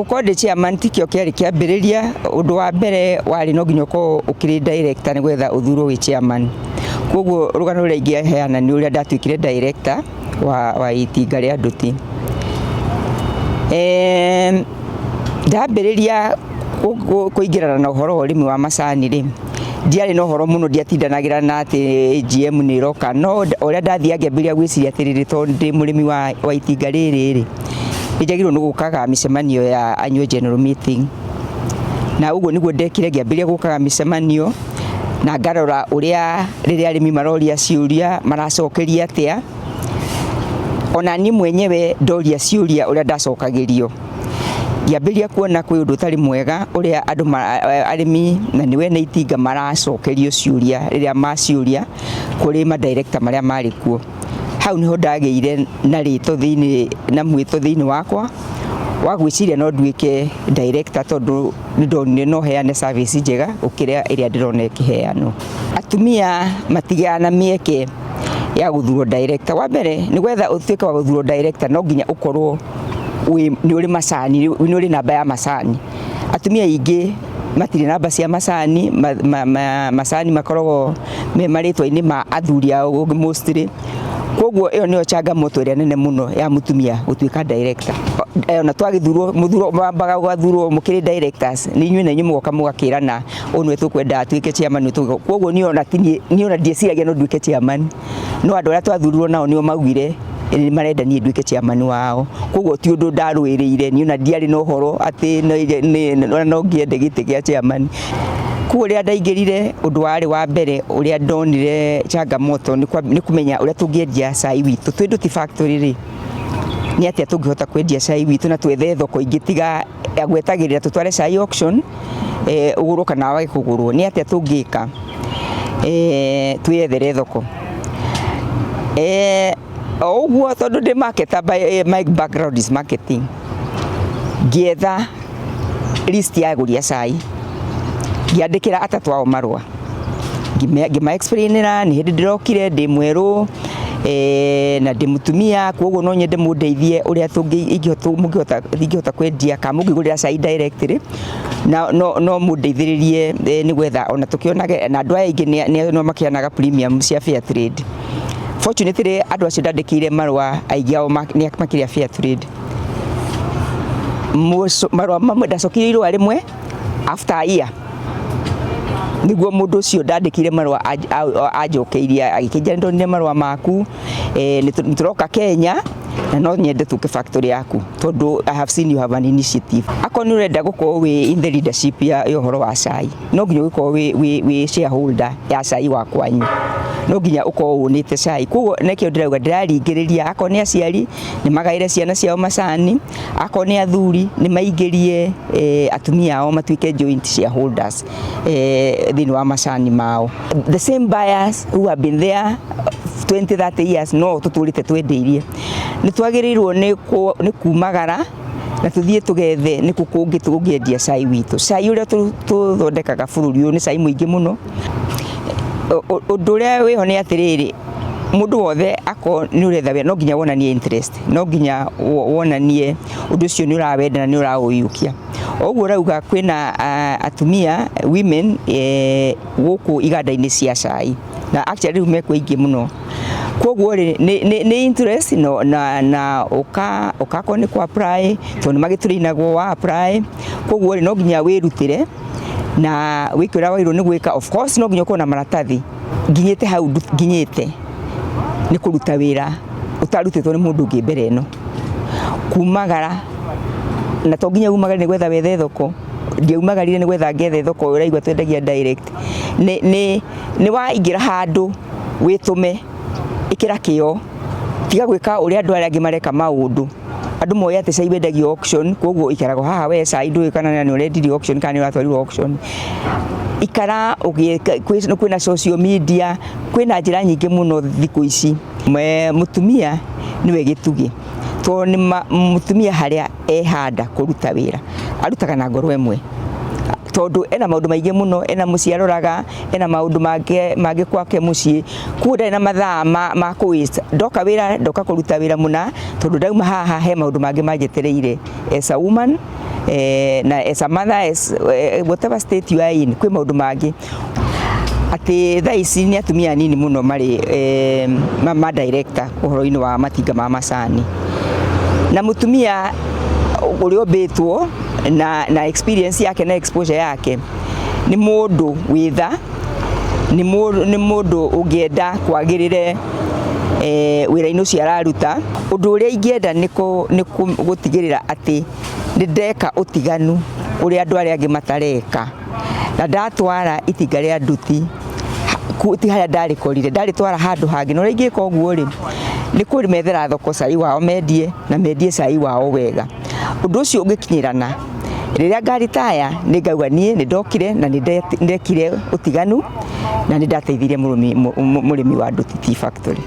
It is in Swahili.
Gukorwo chairman tikio kiari kiambiriria. Undu wa mbere wari no nginya ukorwo ukiri director nigwetha uthurwo wi chairman. Koguo rugano ruria ingĩheana ni uria ndatwikire director wa itinga ria nduti. Ndambiriria kuingirana na uhoro wa urimi wa macani ri ndiari no horo muno ndiatindanagira na ati AGM ni roka no uria ndathia ngiambiria gwiciria atiriri tondu ndi murimi wa itinga riri ri njagirwo nugukaga micemanio ya annual general meeting na uguo niguo ndekire ngiambiria gukaga micemanio na ngarora uria riria arimi maroria ciuria maracokeria atia ona ni mwenyewe ndoria ciuria uria ndacokagirio ngiambiria kuona kwi undu tari mwega uria andu arimi na niwe na itinga maracokerio ciuria riria maciuria kuri ma director maria mari kuo. Hau niho ndageire na rito thiini na mwito thiini wakwa wa gwiciria no nduike director tondu ndonire no heane service njega ukiria iria ndirona ikiheanwo. Atumia matigana mieke ya guthurwo director. Wa mbere ni gwetha utuike wa guthurwo director no nginya ukorwo ni uri macani ni uri namba ya macani. Atumia ingi matire namba cia macani macani makoragwo me maritwa-ini ma athuri ao mostly. Koguo iyo niyo changamoto iria nene muno ya mutumia gutuika director. Ona twagithurwo muthuro bambaga gwathurwo mukiri directors ni inyuĩ na inyuĩ mugoka mugakirana onwe tukwenda atuike chairman. Koguo ni ona ndieciragia no nduike chairman no andu aria twathurirwo nao nio maugire ni marenda ni nduike chairman wao. Koguo ti undu ndarwirire ni ona ndiari no horo ati no ngiende giti gia chairman. Kuo ria ndaingirire undu wari wa mbere uria ndonire changamoto ni kumenya uria tungiendia cai witu twi nduti factory ri ni atia tungihota kwendia cai witu na twethe thoko ingitiga ya gwetagirira tutware cai auction uguru kana wage kugurwo ni atia tungika twethere thoko oguo tondu ndi marketer by my background is marketing ngietha list ya guria cai ngiandikira atatu ao marua ngima explainera ni hindi ndirokire ndi mweru na ndi mutumia koguo no nyende mundeithie uria ingihota kwendia ka mungigurira cai directly na no mundeithiririe ni gwetha ona tukionage na andu aya ingi no makianaga premium cia fair trade. Fortunately andu acio ndandikire marua aigi ao ni makiria fair trade. Marua mamwe ndacokire rimwe after a year niguo mundu ucio ndandikire marua ajokeiria agikinja ndonire marua maku nituroka Kenya na no nyende tuke factory yaku tondu I have seen you have an initiative. Akoni urenda gukorwo wi in the leadership ya uhoro wa cai no nginya ukorwo wi shareholder ya cai wa kwanyu no nginya ukorwo unite cai. Koguo nekio ndirauga ndiraringiriria akoni aciari ni magaire ciana ciao macani akoni athuri ni maingirie atumia ao matuike joint shareholders thini wa macani mao. The same buyers who have been there 20-30 years no tuturite twendeirie ni twagirirwo ni kumagara na tuthie tugethe ni kukungi tungiendia cai witu. Cai uria tuthondekaga bururi uyu ni cai muingi muno. Undu uria wiho ni atiriri mundu wothe ako ni uretha wira no nginya wonanie interest no nginya wonanie undu ucio ni urawenda na ni urauyukia. Oguo rauga kwina atumia women guku iganda-ini cia cai na actually mekwo ingi muno. Koguo ni interest no na ukako ni kwa apply tondu magiturinagwo wa apply. Koguo no nginya wirutire na wikira wairu ni gwika. Of course no nginya ukona maratathi nginyite hau nginyite ni kuruta wira utarutitwo ni mundu ungi mbere no kumagara na to nginya umagara ni gwetha wethe thoko ndiumagarire ni gwetha ngethe thoko uraigwa twendagia direct ni waingira handu witume ikira kio tiga gwika uria andu aria angi mareka maundu andu moya ati cai wendagio auction. Koguo ikarago haha we cai ndu kana ni urendirio auction kana ni uratwarirwo auction ikara kwina social media kwina njira nyingi muno thiku ici. Mutumia niwe gitugi to ni mutumia haria ehanda kuruta wira arutaga na ngoro emwe tondu ena maundu maingi muno ena muciaroraga ena maundu mangĩ kwake mucii kuda na mathaa ma kuwista ndoka wira ndoka kuruta wira muna tondu ndauma haha he maundu mangĩ manjetereire as a woman na as a mother, as whatever state you are in, kwĩ maũndũ mangĩ atĩ thaa ici nĩ atumia nini mũno marĩ ma director ũhoro-inĩ wa matinga ma macani, na mũtumia ũrĩa ũmbĩtwo na experience yake na exposure yake nĩ mũndũ wĩtha, nĩ mũndũ ũngĩenda kwagĩrĩre wĩra-inĩ ũcio araruta. Ũndũ ũrĩa ingĩenda nĩ gũtigĩrĩra atĩ nĩ ndeka ũtiganu ũrĩa andũ arĩa angĩ matareka, na ndatwara itinga rĩa nduthi ti harĩa ndarĩkorire, ndarĩtwara handũ hangĩ, na ũrĩa ingĩka ũguo rĩ nĩ kũmethera thoko cai wao mendie, na mendie cai wao wega. Ũndũ ũcio ũngĩkinyĩrana, rĩrĩa ngaritaya nĩ ngauga niĩ nĩ ndokire na nĩ ndekire ũtiganu na nĩ ndateithirie mũrĩmi wa Nduthi Tea Factory.